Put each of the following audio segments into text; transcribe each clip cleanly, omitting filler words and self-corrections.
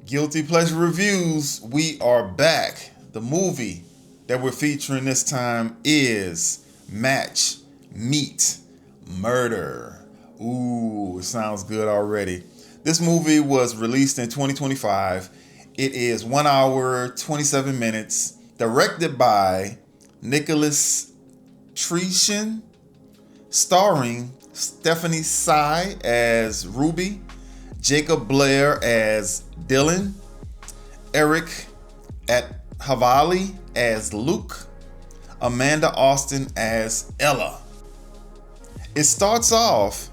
Guilty Pleasure Reviews, we are back. The movie that we're featuring this time is Match, Meet, Murder. Ooh, it sounds good already. This movie was released in 2025. It is 1 hour, 27 minutes, directed by Nicholas Tretion, starring Stephanie Sy as Ruby, Jacob Blair as Dylan, Eric at Havali as Luke, Amanda Austin as Ella. It starts off,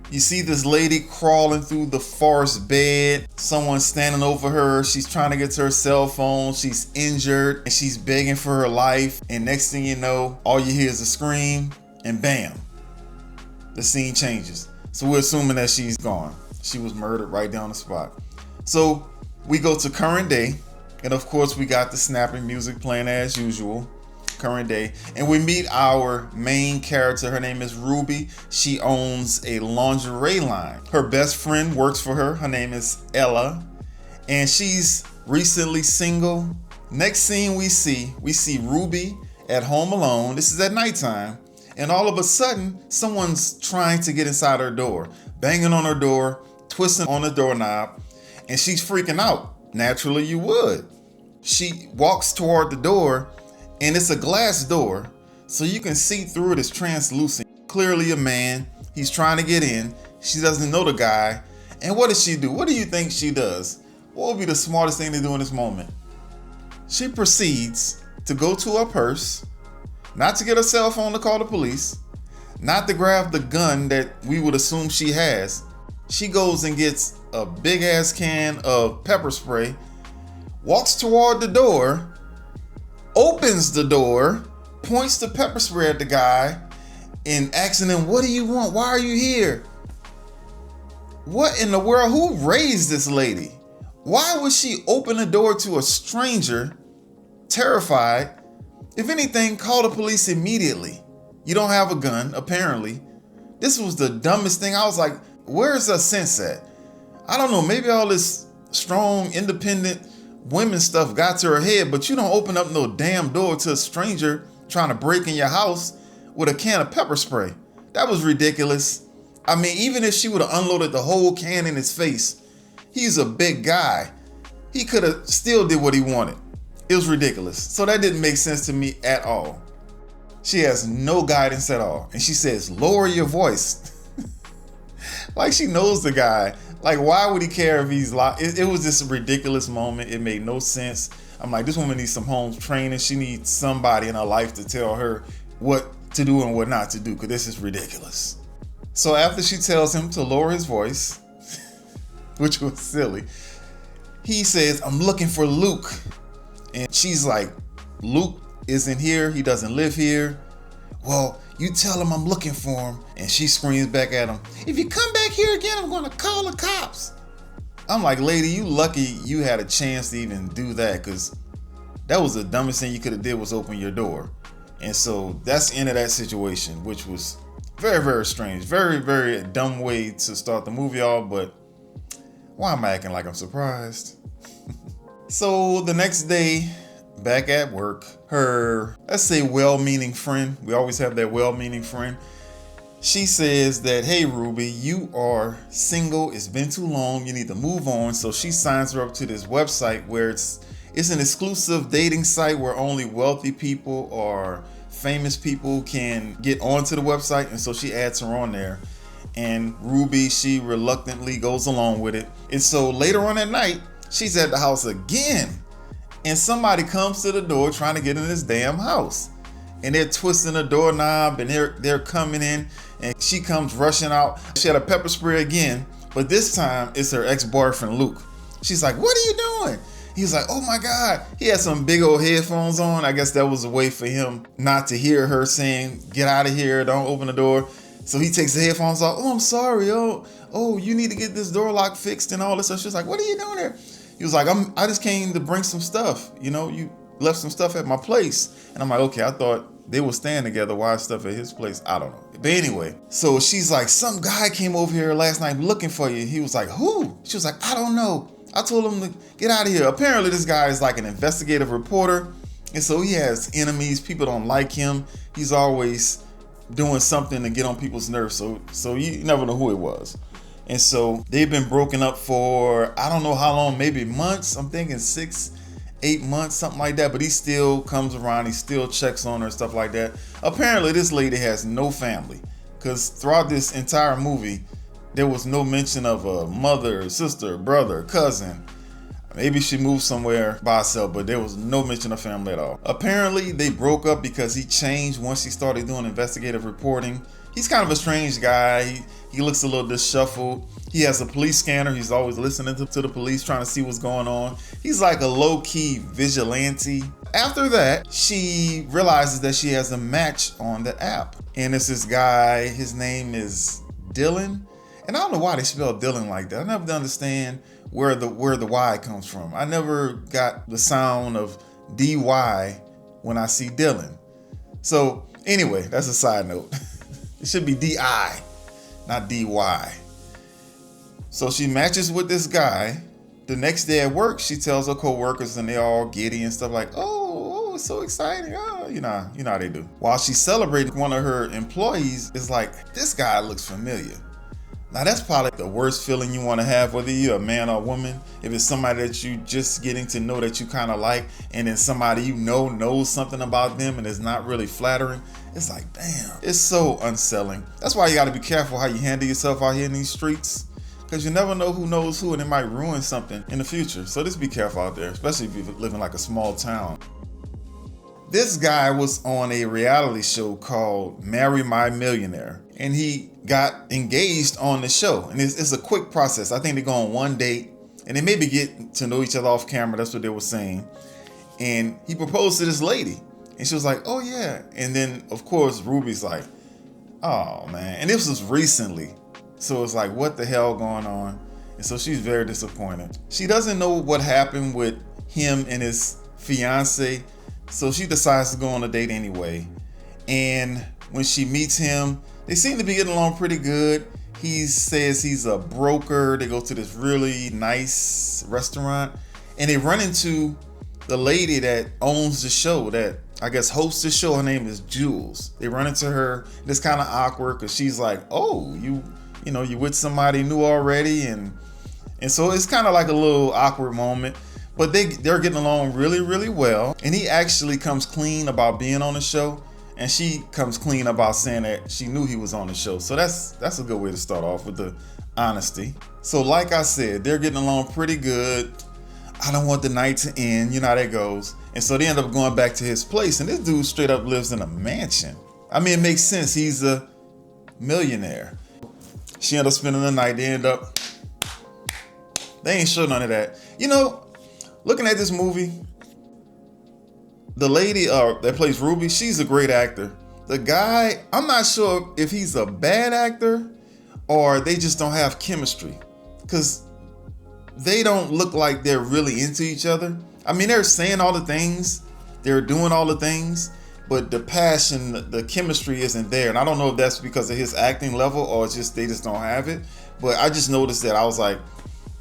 you see this lady crawling through the forest bed, someone standing over her, she's trying to get to her cell phone, she's injured, and she's begging for her life, and next thing you know, all you hear is a scream, and bam, the scene changes. So we're assuming that she's gone. She was murdered right down the spot. So we go to current day, and of course we got the snapping music playing as usual, current day, and we meet our main character. Her name is Ruby. She owns a lingerie line. Her best friend works for her. Her name is Ella, and she's recently single. Next scene we see Ruby at home alone. This is at nighttime, and all of a sudden someone's trying to get inside her door, banging on her door, twisting on the doorknob, and she's freaking out. Naturally, you would. She walks toward the door, and it's a glass door, so you can see through it. It's translucent. Clearly a man. He's trying to get in. She doesn't know the guy. And what does she do? What do you think she does? What would be the smartest thing to do in this moment? She proceeds to go to her purse, not to get her cell phone to call the police, not to grab the gun that we would assume she has. She goes and gets a big ass can of pepper spray, walks toward the door, opens the door, points the pepper spray at the guy, and asking him, "What do you want? Why are you here?" What in the world? Who raised this lady? Why would she open the door to a stranger, terrified? If anything, call the police immediately. You don't have a gun, apparently. This was the dumbest thing. I was like, where's her sense at? I don't know, maybe all this strong, independent women stuff got to her head, but you don't open up no damn door to a stranger trying to break in your house with a can of pepper spray. That was ridiculous. I mean, even if she would have unloaded the whole can in his face, he's a big guy. He could have still did what he wanted. It was ridiculous. So that didn't make sense to me at all. She has no guidance at all. And she says, lower your voice. Like she knows the guy. Like, why would he care if he's locked? It was just a ridiculous moment. It made no sense. I'm like, this woman needs some home training. She needs somebody in her life to tell her what to do and what not to do, because this is ridiculous. So after she tells him to lower his voice, which was silly, he says, I'm looking for Luke. And she's like, Luke isn't here. He doesn't live here. Well, you tell him I'm looking for him. And she screams back at him, if you come back here again, I'm going to call the cops. I'm like, lady, you lucky you had a chance to even do that, because that was the dumbest thing you could have did was open your door. And so that's the end of that situation, which was very, very strange. Very, very dumb way to start the movie off, but why am I acting like I'm surprised? So the next day, back at work, her, let's say, well-meaning friend, we always have that well-meaning friend, she says that, hey, Ruby, you are single. It's been too long. You need to move on. So she signs her up to this website where it's an exclusive dating site where only wealthy people or famous people can get onto the website. And so she adds her on there. And Ruby, she reluctantly goes along with it. And so later on at night, she's at the house again. And somebody comes to the door trying to get in this damn house. And they're twisting the doorknob and they're coming in, and she comes rushing out. She had a pepper spray again, but this time it's her ex-boyfriend, Luke. She's like, what are you doing? He's like, oh my God. He had some big old headphones on. I guess that was a way for him not to hear her saying, get out of here, don't open the door. So he takes the headphones off. Oh, I'm sorry. Oh, you need to get this door lock fixed and all this stuff. She's like, what are you doing there? He was like, I just came to bring some stuff. You know, you left some stuff at my place. And I'm like, okay, I thought they were staying together. Why is stuff at his place? I don't know. But anyway, so she's like, some guy came over here last night looking for you. He was like, who? She was like, I don't know. I told him to get out of here. Apparently this guy is like an investigative reporter. And so he has enemies. People don't like him. He's always doing something to get on people's nerves. So you never know who it was. And so they've been broken up for, I don't know how long, maybe months. I'm thinking 6-8 months, something like that. But he still comes around. He still checks on her and stuff like that. Apparently this lady has no family, because throughout this entire movie, there was no mention of a mother, sister, brother, cousin. Maybe she moved somewhere by herself, but there was no mention of family at all. Apparently, they broke up because he changed once he started doing investigative reporting. He's kind of a strange guy. He looks a little disheveled. He has a police scanner. He's always listening to the police, trying to see what's going on. He's like a low-key vigilante. After that, she realizes that she has a match on the app. And it's this guy. His name is Dylan. And I don't know why they spell Dylan like that. I never understand where the Y comes from. I never got the sound of DY when I see Dylan. So anyway, that's a side note. It should be DI, not DY. So she matches with this guy. The next day at work, she tells her coworkers, and they're all giddy and stuff like, oh, it's so exciting. Oh, you know how they do. While she's celebrating, one of her employees is like, this guy looks familiar. Now that's probably the worst feeling you want to have, whether you're a man or a woman. If it's somebody that you just getting to know that you kind of like, and then somebody you know knows something about them and it's not really flattering, it's like, damn, it's so unsettling. That's why you got to be careful how you handle yourself out here in these streets, because you never know who knows who, and it might ruin something in the future. So just be careful out there, especially if you live in like a small town. This guy was on a reality show called Marry My Millionaire, and he got engaged on the show. And it's a quick process. I think they go on one date, and they maybe get to know each other off camera. That's what they were saying. And he proposed to this lady, and she was like, oh yeah. And then of course Ruby's like, oh man. And this was recently, so it's like, what the hell going on? And so she's very disappointed. She doesn't know what happened with him and his fiance. So she decides to go on a date anyway. And when she meets him, they seem to be getting along pretty good. He says he's a broker. They go to this really nice restaurant, and they run into the lady that owns the show, that I guess hosts the show. Her name is Jules. They run into her. It's kind of awkward because she's like, oh, you with somebody new already. And so it's kind of like a little awkward moment. But they're getting along really, really well. And he actually comes clean about being on the show. And she comes clean about saying that she knew he was on the show. So that's a good way to start off, with the honesty. So like I said, they're getting along pretty good. I don't want the night to end. You know how that goes. And so they end up going back to his place. And this dude straight up lives in a mansion. I mean, it makes sense. He's a millionaire. She ended up spending the night. They ain't sure none of that. Looking at this movie, the lady that plays Ruby, she's a great actor. The guy, I'm not sure if he's a bad actor or they just don't have chemistry, because they don't look like they're really into each other. I mean, they're saying all the things, they're doing all the things, but the passion, the chemistry isn't there. And I don't know if that's because of his acting level or it's just they just don't have it. But I just noticed that. I was like,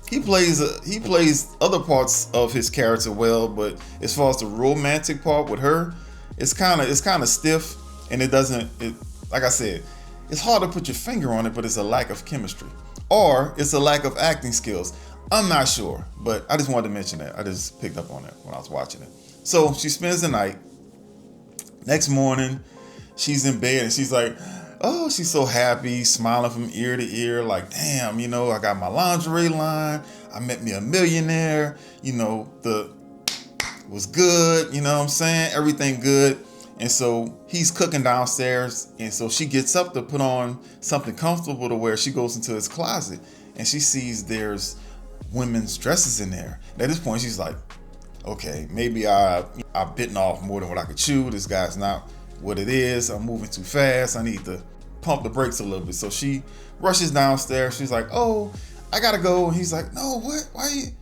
he plays other parts of his character well, but as far as the romantic part with her, it's kind of stiff, and like I said, it's hard to put your finger on it, but it's a lack of chemistry, or it's a lack of acting skills. I'm not sure, but I just wanted to mention that. I just picked up on it when I was watching it. So she spends the night. Next morning, she's in bed and she's like, oh, she's so happy, smiling from ear to ear, like, damn, I got my lingerie line. I met me a millionaire, was good, you know what I'm saying? Everything good. And so he's cooking downstairs. And so she gets up to put on something comfortable to wear. She goes into his closet and she sees there's women's dresses in there. And at this point, she's like, okay, maybe I've bitten off more than what I could chew. This guy's not what it is. I'm moving too fast. I need to pump the brakes a little bit. So she rushes downstairs. She's like, oh, I gotta go. And he's like, no, what? Why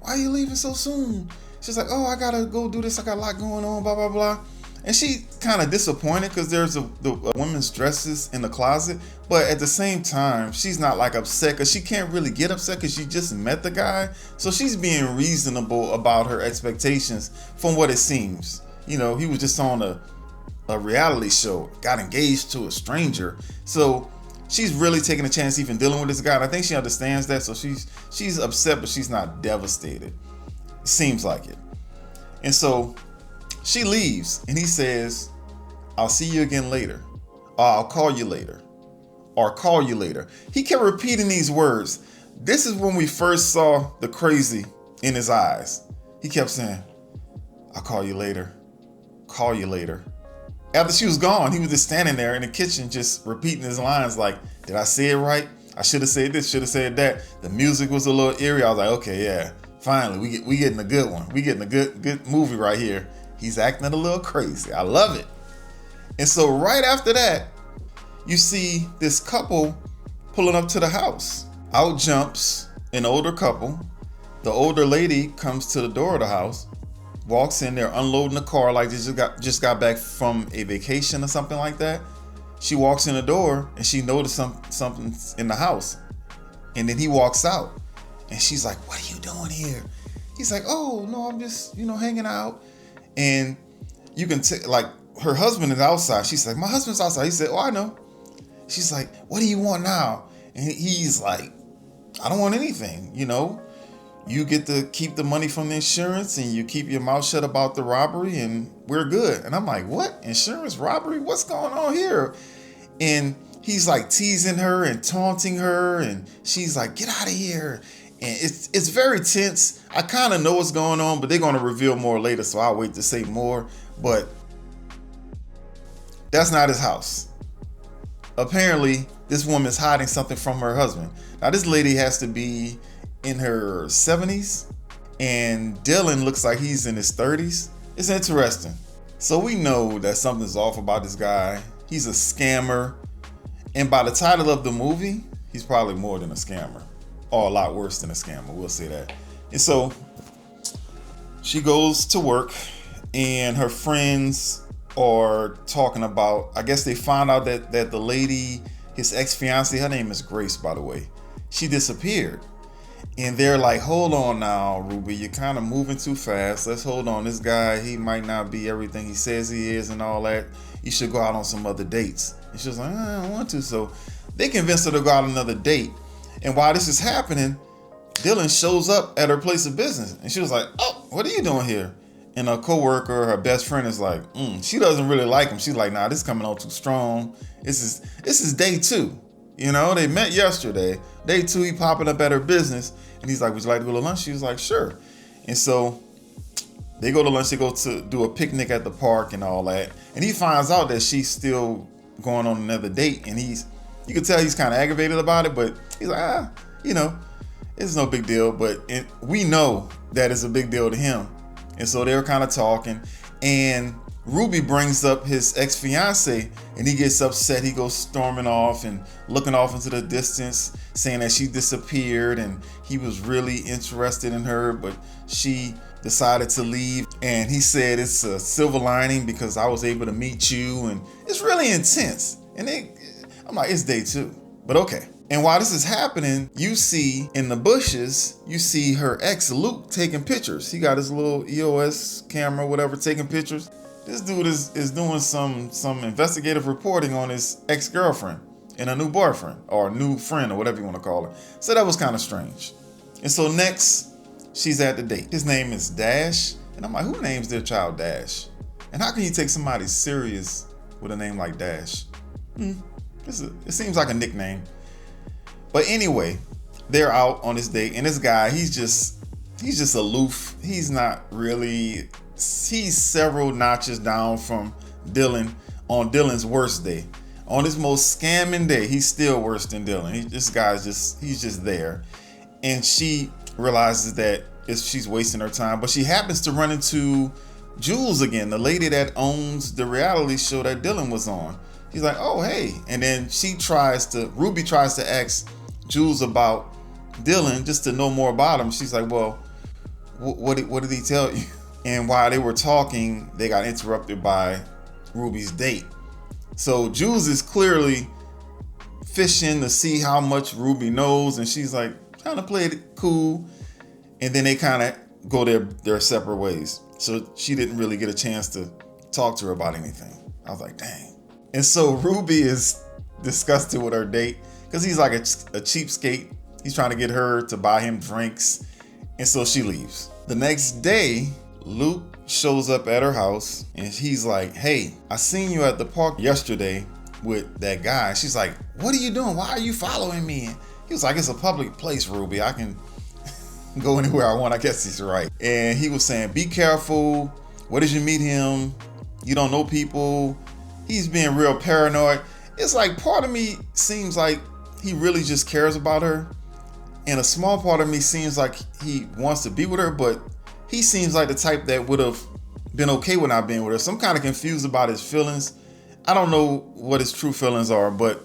are you leaving so soon? She's like, oh, I gotta go do this. I got a lot going on, blah, blah, blah. And she kind of disappointed because there's the women's dresses in the closet. But at the same time, she's not like upset because she can't really get upset because she just met the guy. So she's being reasonable about her expectations from what it seems. You know, he was just on a reality show, got engaged to a stranger. So she's really taking a chance even dealing with this guy. And I think she understands that. So she's upset, but she's not devastated. It seems like it. And so she leaves and he says, I'll see you again later. Or I'll call you later. Or call you later. He kept repeating these words. This is when we first saw the crazy in his eyes. He kept saying, I'll call you later. Call you later. After she was gone, he was just standing there in the kitchen just repeating his lines like, did I say it right? I should have said this, should have said that. The music was a little eerie. I was like, okay, yeah, finally, we getting a good one. We getting a good movie right here. He's acting a little crazy. I love it. And so right after that, you see this couple pulling up to the house. Out jumps an older couple. The older lady comes to the door of the house, walks in there, unloading the car like they just got back from a vacation or something like that. She walks in the door and she noticed something in the house. And then he walks out and she's like, what are you doing here? He's like, oh, no, I'm just, hanging out. And you can like her husband is outside. She's like, my husband's outside. He said, oh, I know. She's like, what do you want now? And he's like, I don't want anything, You get to keep the money from the insurance and you keep your mouth shut about the robbery and we're good. And I'm like, what? Insurance, robbery? What's going on here? And he's like teasing her and taunting her and she's like, get out of here. And it's very tense. I kind of know what's going on, but they're going to reveal more later, so I'll wait to say more. But that's not his house. Apparently, this woman's hiding something from her husband. Now, this lady has to be in her 70s, and Dylan looks like he's in his 30s. It's interesting. So we know that something's off about this guy. He's a scammer. And by the title of the movie, he's probably more than a scammer. Or a lot worse than a scammer, we'll say that. And so she goes to work and her friends are talking about, I guess they found out that the lady, his ex-fiancée, her name is Grace, by the way, she disappeared. And they're like, hold on now, Ruby, you're kind of moving too fast. Let's hold on. This guy, he might not be everything he says he is and all that. You should go out on some other dates. And she was like, I don't want to. So they convinced her to go out on another date. And while this is happening, Dylan shows up at her place of business. And she was like, oh, what are you doing here? And her coworker, her best friend, is like, she doesn't really like him. She's like, nah, this is coming on too strong. This is day 2. They met yesterday. Day 2, he popping up at her business. And he's like, would you like to go to lunch? She was like, sure. And so they go to lunch. They go to do a picnic at the park and all that. And he finds out that she's still going on another date. And you can tell he's kind of aggravated about it. But he's like, it's no big deal. But we know that it's a big deal to him. And so they were kind of talking. And Ruby brings up his ex-fiance and he gets upset. He goes storming off and looking off into the distance, saying that she disappeared and he was really interested in her, but she decided to leave. And he said, it's a silver lining because I was able to meet you. And it's really intense. And I'm like, it's day 2, but okay. And while this is happening, you see in the bushes, you see her ex Luke taking pictures. He got his little EOS camera, whatever, taking pictures. This dude is doing some investigative reporting on his ex-girlfriend and a new boyfriend or a new friend or whatever you want to call her. So that was kind of strange. And so next, she's at the date. His name is Dash. And I'm like, who names their child Dash? And how can you take somebody serious with a name like Dash? It seems like a nickname. But anyway, they're out on this date. And this guy, he's just aloof. He's not really... He's several notches down from Dylan on Dylan's worst day. On his most scamming day, he's still worse than Dylan. This guy's he's just there. And she realizes that she's wasting her time. But she happens to run into Jules again, the lady that owns the reality show that Dylan was on. He's like, oh, hey. And then Ruby tries to ask Jules about Dylan just to know more about him. She's like, well, what did he tell you? And while they were talking, they got interrupted by Ruby's date. So Jules is clearly fishing to see how much Ruby knows, and she's like trying to play it cool. And then they kind of go their separate ways. So she didn't really get a chance to talk to her about anything. I was like, dang. And so Ruby is disgusted with her date because he's like a cheapskate. He's trying to get her to buy him drinks. And so she leaves. The next day, Luke shows up at her house and he's like, hey, I seen you at the park yesterday with that guy. She's like, what are you doing? Why are you following me? He was like, it's a public place, Ruby. I can go anywhere I want. I guess he's right. And he was saying, be careful. Where did you meet him? You don't know people. He's being real paranoid. It's like part of me seems like he really just cares about her. And a small part of me seems like he wants to be with her, but he seems like the type that would have been okay with not being with her. So I'm kind of confused about his feelings. I don't know what his true feelings are, but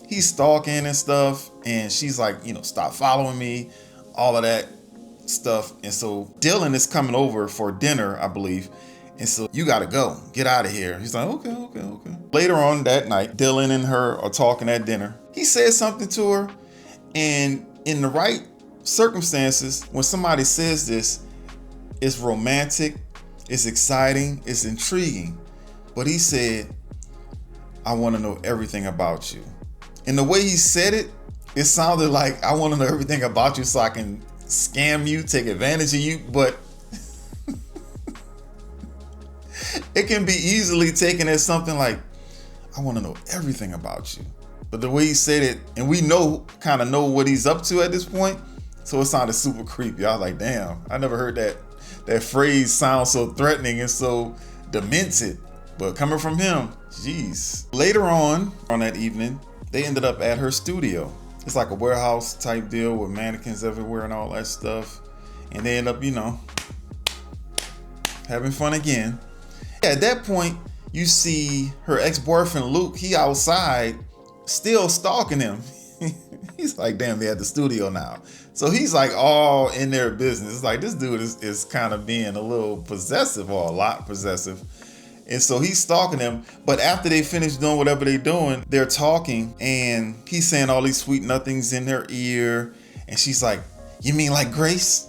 he's stalking and stuff. And she's like, stop following me, all of that stuff. And so Dylan is coming over for dinner, I believe. And so you got to go, get out of here. He's like, okay. Later on that night, Dylan and her are talking at dinner. He says something to her, and in the right circumstances, when somebody says this, it's romantic, it's exciting, it's intriguing. But he said, I want to know everything about you. And the way he said it, it sounded like I want to know everything about you so I can scam you, take advantage of you. But it can be easily taken as something like, I want to know everything about you. But the way he said it, and we kind of know what he's up to at this point, so it sounded super creepy. I was like, damn, I never heard that phrase sound so threatening and so demented. But coming from him, jeez. Later on that evening, they ended up at her studio. It's like a warehouse type deal with mannequins everywhere and all that stuff. And they end up, having fun again. At that point, you see her ex-boyfriend Luke, he outside still stalking him. He's like, damn, they at the studio now. So he's like all in their business. It's like this dude is kind of being a little possessive, or a lot possessive. And so he's stalking them. But after they finish doing whatever they're doing, they're talking and he's saying all these sweet nothings in her ear. And she's like, you mean like Grace?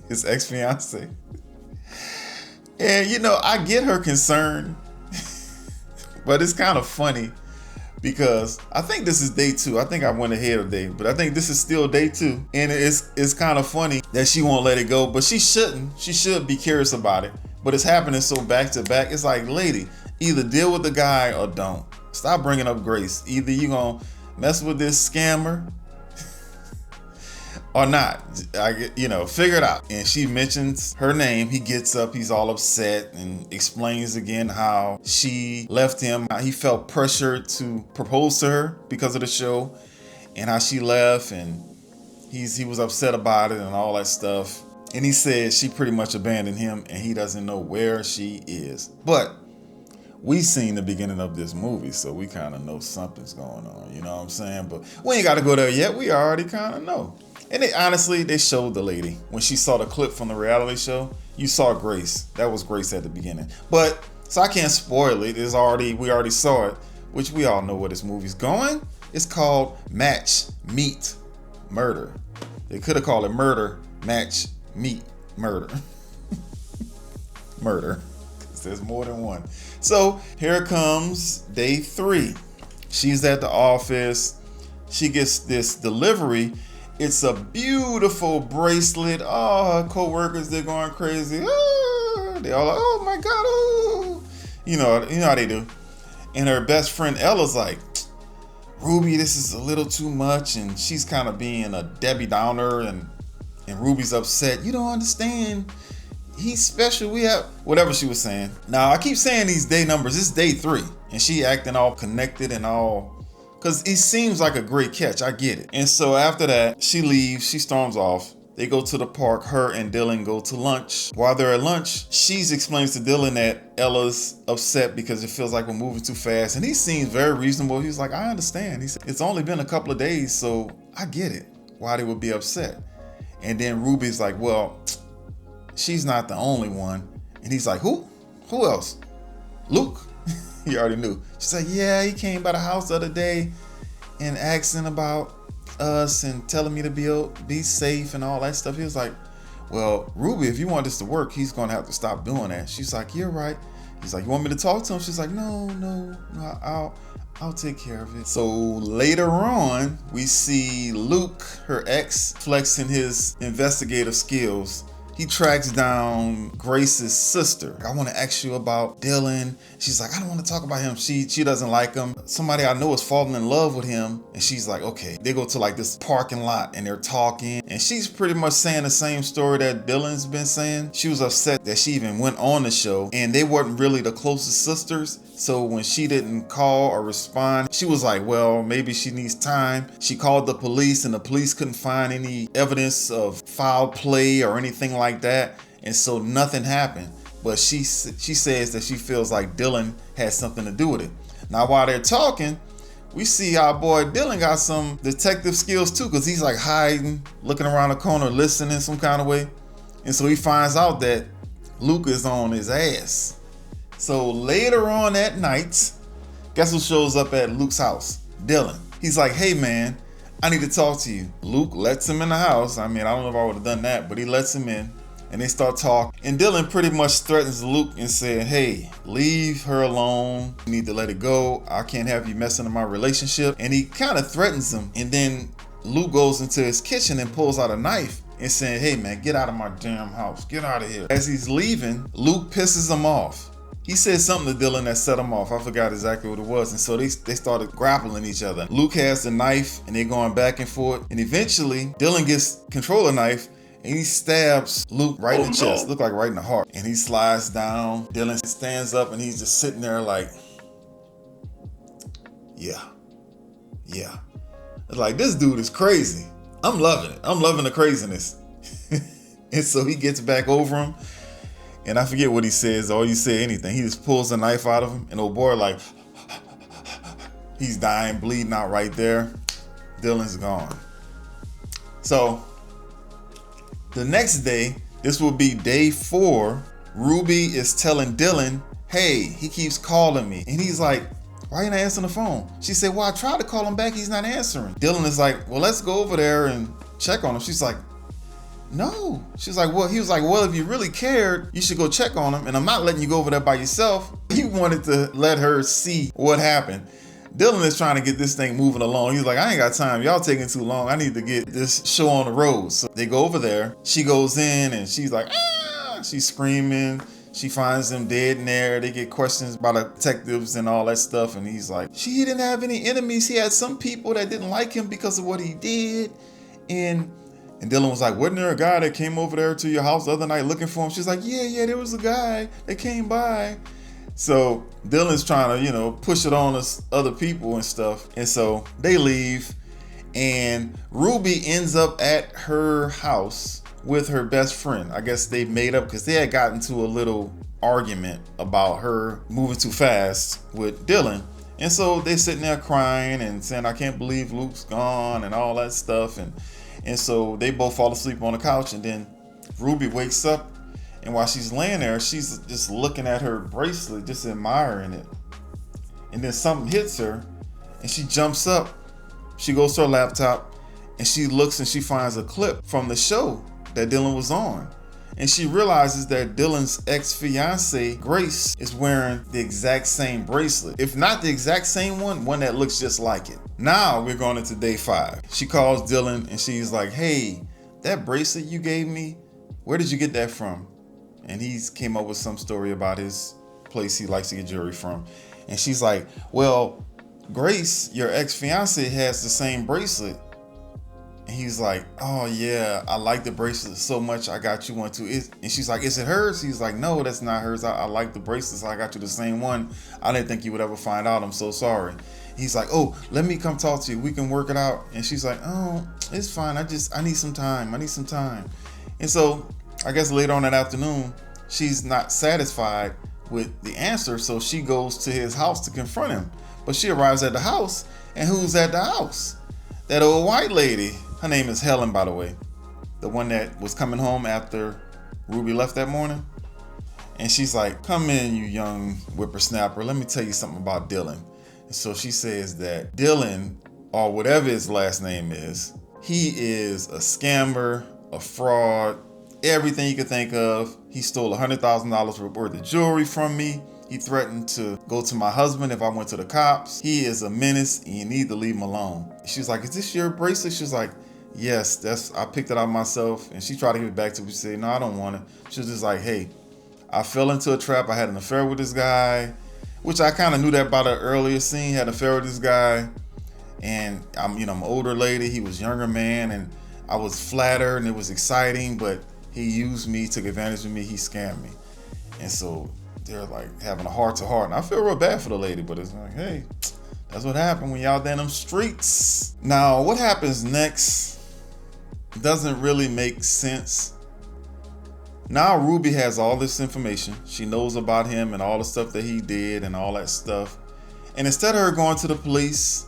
His ex-fiance. And I get her concern, but it's kind of funny because I think this is day 2. I think I went ahead of day, but I think this is still day 2. And it's kind of funny that she won't let it go, but she shouldn't. She should be curious about it, but it's happening so back to back. It's like, lady, either deal with the guy or don't. Stop bringing up Grace. Either you gonna mess with this scammer or not. Figure it out. And she mentions her name. He gets up, he's all upset and explains again how she left him. How he felt pressured to propose to her because of the show, and how she left, and he was upset about it and all that stuff. And he said she pretty much abandoned him and he doesn't know where she is. But we seen the beginning of this movie, so we kind of know something's going on, you know what I'm saying? But we ain't got to go there yet. We already kind of know. And they showed the lady. When she saw the clip from the reality show, you saw Grace. That was Grace at the beginning. But, so I can't spoil it. We already saw it, which we all know where this movie's going. It's called Match, Meet, Murder. They could have called it Murder, Match, Meet, Murder. Murder. Because there's more than one. So, here comes day 3. She's at the office. She gets this delivery. It's a beautiful bracelet. Oh, her co-workers, they're going crazy. Oh, they all like, oh my God, oh. You know how they do. And her best friend Ella's like, Ruby, this is a little too much. And she's kind of being a Debbie Downer, and Ruby's upset. You don't understand. He's special. We have whatever she was saying. Now, I keep saying these day numbers. It's day 3. And she acting all connected and all, because he seems like a great catch. I get it. And so after that, she leaves. She storms off. They go to the park. Her and Dylan go to lunch. While they're at lunch, she explains to Dylan that Ella's upset because it feels like we're moving too fast. And he seems very reasonable. He's like, I understand. He said, it's only been a couple of days, so I get it, why they would be upset. And then Ruby's like, well, she's not the only one. And he's like, who? Who else? Luke, he already knew. She's like, yeah, he came by the house the other day and asking about us and telling me to be safe and all that stuff. He was like, well, Ruby, if you want this to work, he's gonna have to stop doing that. She's like, you're right. He's like, you want me to talk to him? She's like, no, I'll take care of it. So later on, we see Luke, her ex, flexing his investigative skills. He tracks down Grace's sister. I want to ask you about Dylan. She's like, I don't want to talk about him. She doesn't like him. Somebody I know is falling in love with him. And she's like, okay. They go to like this parking lot and they're talking. And she's pretty much saying the same story that Dylan's been saying. She was upset that she even went on the show and they weren't really the closest sisters. So when she didn't call or respond, she was like, well, maybe she needs time. She called the police and the police couldn't find any evidence of foul play or anything like that. And so nothing happened. But she says that she feels like Dylan had something to do with it. Now, while they're talking, we see our boy Dylan got some detective skills too, because he's like hiding, looking around the corner, listening some kind of way. And so he finds out that Luke is on his ass. So later on that night, guess who shows up at Luke's house? Dylan. He's like, hey man, I need to talk to you. Luke lets him in the house. I mean, I don't know if I would have done that, but he lets him in and they start talking. And Dylan pretty much threatens Luke and said, hey, leave her alone. You need to let it go. I can't have you messing in my relationship. And he kind of threatens him. And then Luke goes into his kitchen and pulls out a knife and saying, hey man, get out of my damn house. Get out of here. As he's leaving, Luke pisses him off. He said something to Dylan that set him off. I forgot exactly what it was. And so they started grappling each other. Luke has the knife and they're going back and forth. And eventually Dylan gets control of the knife and he stabs Luke right in the chest. Look like right in the heart. And he slides down. Dylan stands up and he's just sitting there like, yeah. It's like, this dude is crazy. I'm loving it. I'm loving the craziness. And so he gets back over him. And I forget what he says, or he say anything. He just pulls the knife out of him, and old boy like, he's dying, bleeding out right there. Dylan's gone. So the next day, this will be day 4. Ruby is telling Dylan, hey, he keeps calling me. And he's like, why are you not answering the phone? She said, well, I tried to call him back. He's not answering. Dylan is like, well, let's go over there and check on him. She's like, no. She's like, well, he was like, well, if you really cared, you should go check on him. And I'm not letting you go over there by yourself. He wanted to let her see what happened. Dylan is trying to get this thing moving along. He's like, I ain't got time. Y'all taking too long. I need to get this show on the road. So they go over there. She goes in and she's like, ah! She's screaming. She finds them dead in there. They get questions by the detectives and all that stuff. And he's like, he didn't have any enemies. He had some people that didn't like him because of what he did. And Dylan was like, wasn't there a guy that came over there to your house the other night looking for him? She's like, yeah, there was a guy that came by. So Dylan's trying to, push it on us other people and stuff. And so they leave and Ruby ends up at her house with her best friend. I guess they made up because they had gotten into a little argument about her moving too fast with Dylan. And so they're sitting there crying and saying, I can't believe Luke's gone and all that stuff. And so they both fall asleep on the couch, and then Ruby wakes up, and while she's laying there, she's just looking at her bracelet, just admiring it. And then something hits her, and she jumps up. She goes to her laptop, and she looks and she finds a clip from the show that Dylan was on. And she realizes that Dylan's ex-fiance, Grace, is wearing the exact same bracelet. If not the exact same one that looks just like it. Now we're going into day 5. She calls Dylan and she's like, hey, that bracelet you gave me, where did you get that from? And he's came up with some story about his place he likes to get jewelry from. And she's like, well, Grace, your ex-fiance, has the same bracelet. And he's like, oh yeah, I like the bracelet so much, I got you one too. And she's like, is it hers? He's like, no, that's not hers. I like the bracelets. I got you the same one. I didn't think you would ever find out. I'm so sorry. He's like, oh, let me come talk to you. We can work it out. And she's like, oh, it's fine. I need some time. And so I guess later on that afternoon, she's not satisfied with the answer. So she goes to his house to confront him. But she arrives at the house, and who's at the house? That old white lady. Her name is Helen, by the way. The one that was coming home after Ruby left that morning. And she's like, come in, you young whippersnapper. Let me tell you something about Dylan. And so she says that Dylan, or whatever his last name is, he is a scammer, a fraud, everything you can think of. He stole $100,000 worth of jewelry from me. He threatened to go to my husband if I went to the cops. He is a menace and you need to leave him alone. She's like, is this your bracelet? She's like, yes, I picked it out myself. And she tried to give it back to me. She said, no, I don't want it. She was just like, hey, I fell into a trap. I had an affair with this guy, which I kind of knew that about an earlier scene. Had an affair with this guy. And I'm an older lady. He was a younger man. And I was flattered and it was exciting, but he used me, took advantage of me. He scammed me. And so they're like having a heart to heart. And I feel real bad for the lady, but it's like, hey, that's what happened when y'all out there in them streets. Now, what happens next doesn't really make sense. Now Ruby has all this information. She knows about him and all the stuff that he did and all that stuff. And instead of her going to the police,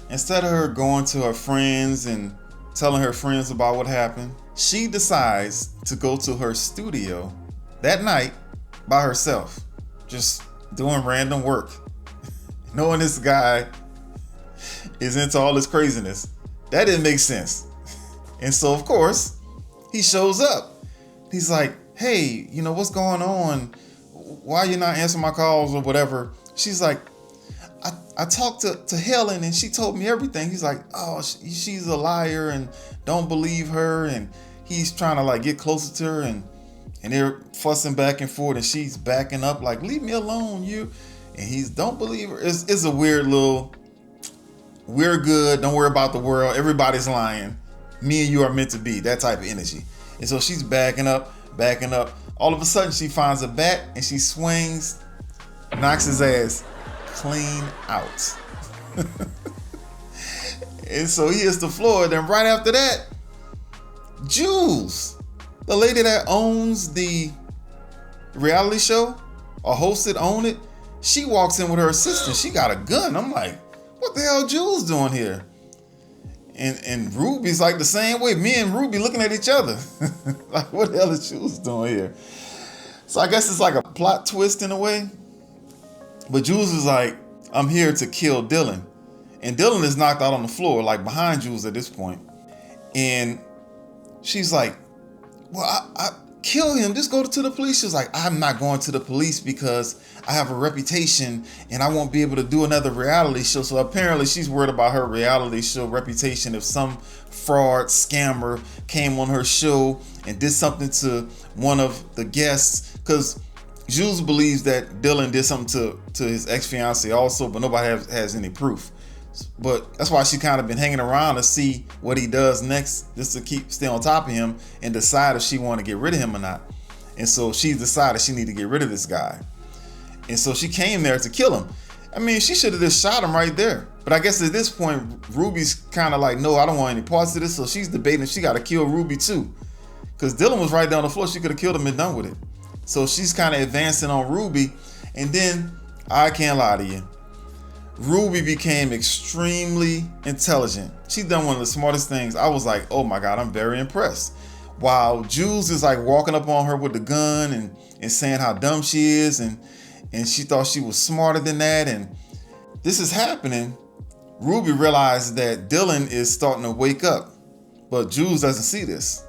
instead of her going to her friends and telling her friends about what happened, she decides to go to her studio that night by herself, just doing random work. Knowing this guy is into all this craziness, that didn't make sense. And so, of course, he shows up. He's like, hey, what's going on? Why are you not answering my calls or whatever? She's like, I talked to Helen and she told me everything. He's like, oh, she's a liar and don't believe her. And he's trying to like get closer to her and they're fussing back and forth and she's backing up like, leave me alone, you. And he's, don't believe her. It's a weird little, we're good, don't worry about the world, everybody's lying. Me and you are meant to be, that type of energy. And so she's backing up. All of a sudden she finds a bat and she swings, knocks his ass clean out. And so he hits the floor. Then right after that, Jules, the lady that owns the reality show or own it, she walks in with her assistant. She got a gun. I'm like, what the hell Jules doing here? And Ruby's like the same way. Me and Ruby looking at each other. Like, what the hell is Jules doing here? So I guess it's like a plot twist in a way. But Jules is like, I'm here to kill Dylan. And Dylan is knocked out on the floor, like behind Jules at this point. And she's like, well, I kill him. Just go to the police. She's like, I'm not going to the police because I have a reputation and I won't be able to do another reality show. So apparently she's worried about her reality show reputation. If some fraud scammer came on her show and did something to one of the guests, because Jules believes that Dylan did something to his ex-fiancée also, but nobody has any proof. But that's why she kind of been hanging around to see what he does next, just to stay on top of him and decide if she want to get rid of him or not. And so she decided she need to get rid of this guy. And so she came there to kill him. I mean, she should have just shot him right there. But I guess at this point, Ruby's kind of like, no, I don't want any parts of this. So she's debating if she got to kill Ruby too. Because Dylan was right down the floor. She could have killed him and done with it. So she's kind of advancing on Ruby. And then, I can't lie to you, Ruby became extremely intelligent. She's done one of the smartest things. I was like, oh my God, I'm very impressed. While Jules is like walking up on her with the gun and saying how dumb she is. And she thought she was smarter than that. And this is happening. Ruby realized that Dylan is starting to wake up. But Jules doesn't see this.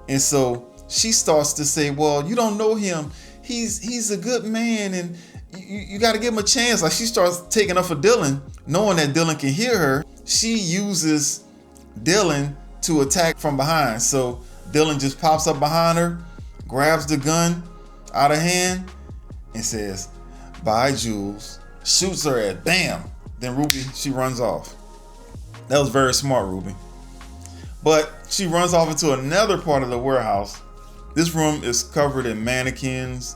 And so she starts to say, well, you don't know him. He's a good man and you got to give him a chance. Like she starts taking up for Dylan, knowing that Dylan can hear her. She uses Dylan to attack from behind. So Dylan just pops up behind her, grabs the gun out of hand and says, bye, Jules. Shoots her at bam. Then Ruby, she runs off. That was very smart, Ruby. But she runs off into another part of the warehouse. This room is covered in mannequins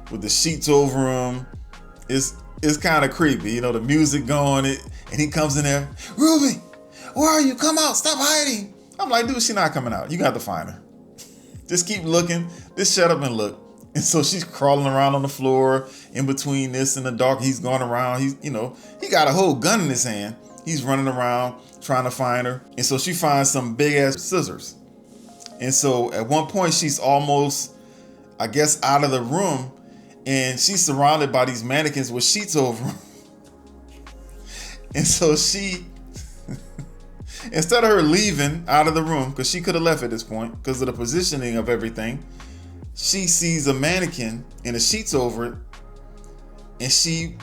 with the sheets over them. It's kind of creepy, the music going, and he comes in there, Ruby, where are you? Come out, stop hiding. I'm like, dude, she's not coming out. You got to find her. Just keep looking. Just shut up and look. And so she's crawling around on the floor in between this and the dark. He's going around. He got a whole gun in his hand. He's running around trying to find her. And so she finds some big ass scissors. And so at one point she's almost, I guess, out of the room. And she's surrounded by these mannequins with sheets over them. And so she, instead of her leaving out of the room, because she could have left at this point because of the positioning of everything, she sees a mannequin and the sheets over it, and she,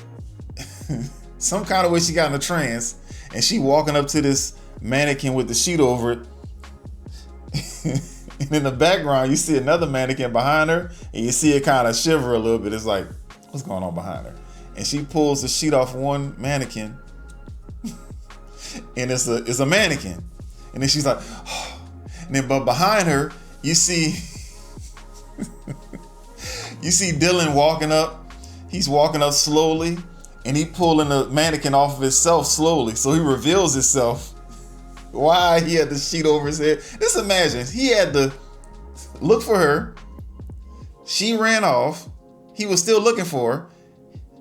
some kind of way she got in a trance, and she walking up to this mannequin with the sheet over it. And in the background, you see another mannequin behind her, and you see it kind of shiver a little bit. It's like, what's going on behind her? And she pulls the sheet off one mannequin, and it's a mannequin. And then she's like, oh. And then, but behind her, you see Dylan walking up. He's walking up slowly, and he pulling the mannequin off of himself slowly. So he reveals himself. Why he had the sheet over his head. Just imagine, he had to look for her. She ran off. He was still looking for her.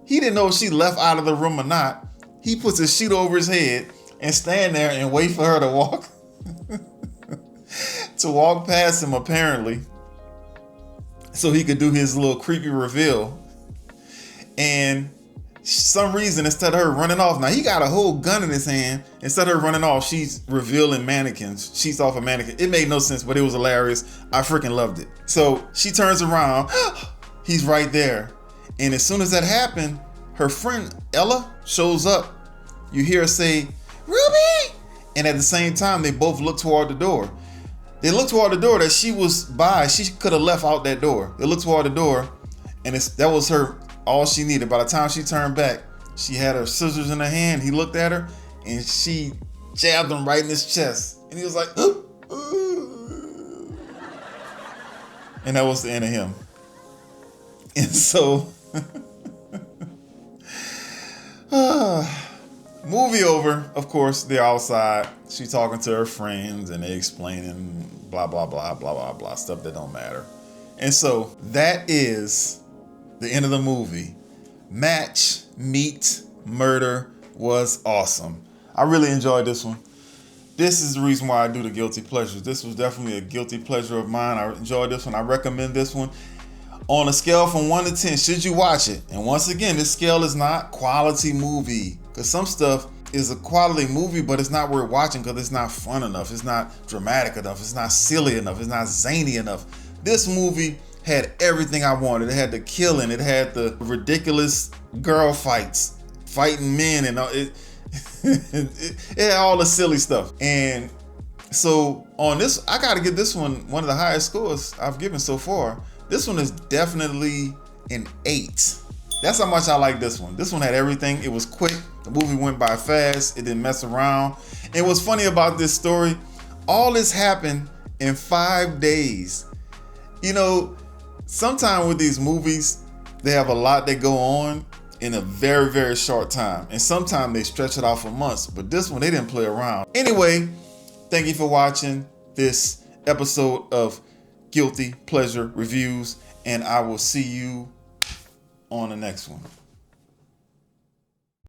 He didn't know if she left out of the room or not. He puts a sheet over his head and stand there and wait for her to walk to walk past him, apparently, so he could do his little creepy reveal. And some reason, instead of her running off, now he got a whole gun in his hand. Instead of her running off, she's revealing mannequins. She's off a mannequin. It made no sense, but it was hilarious. I freaking loved it. So she turns around. He's right there. And as soon as that happened, her friend Ella shows up. You hear her say, Ruby! And at the same time, they both look toward the door. They look toward the door that she was by. She could have left out that door. They looked toward the door, and that was her, all she needed. By the time she turned back, she had her scissors in her hand. He looked at her, and she jabbed him right in his chest. And he was like, and that was the end of him. And so, movie over. Of course, they're outside. She's talking to her friends, and they're explaining blah, blah, blah, blah, blah, blah, stuff that don't matter. And so that is the end of the movie. Match, Meet, Murder was awesome. I really enjoyed this one. This is the reason why I do the guilty pleasures. This was definitely a guilty pleasure of mine. I enjoyed this one. I recommend this one. On a scale from 1 to 10, should you watch it? And once again, this scale is not quality movie, because some stuff is a quality movie, but it's not worth watching because it's not fun enough. It's not dramatic enough. It's not silly enough. It's not zany enough. This movie had everything I wanted. It had the killing. It had the ridiculous girl fights, fighting men, and it had all the silly stuff. And so on this, I got to give this one of the highest scores I've given so far. This one is definitely an 8. That's how much I like this one. This one had everything. It was quick. The movie went by fast. It didn't mess around. And what's funny about this story, all this happened in 5 days. You know, sometimes with these movies, they have a lot that go on in a very, very short time. And sometimes they stretch it out for months. But this one, they didn't play around. Anyway, thank you for watching this episode of Guilty Pleasure Reviews. And I will see you on the next one.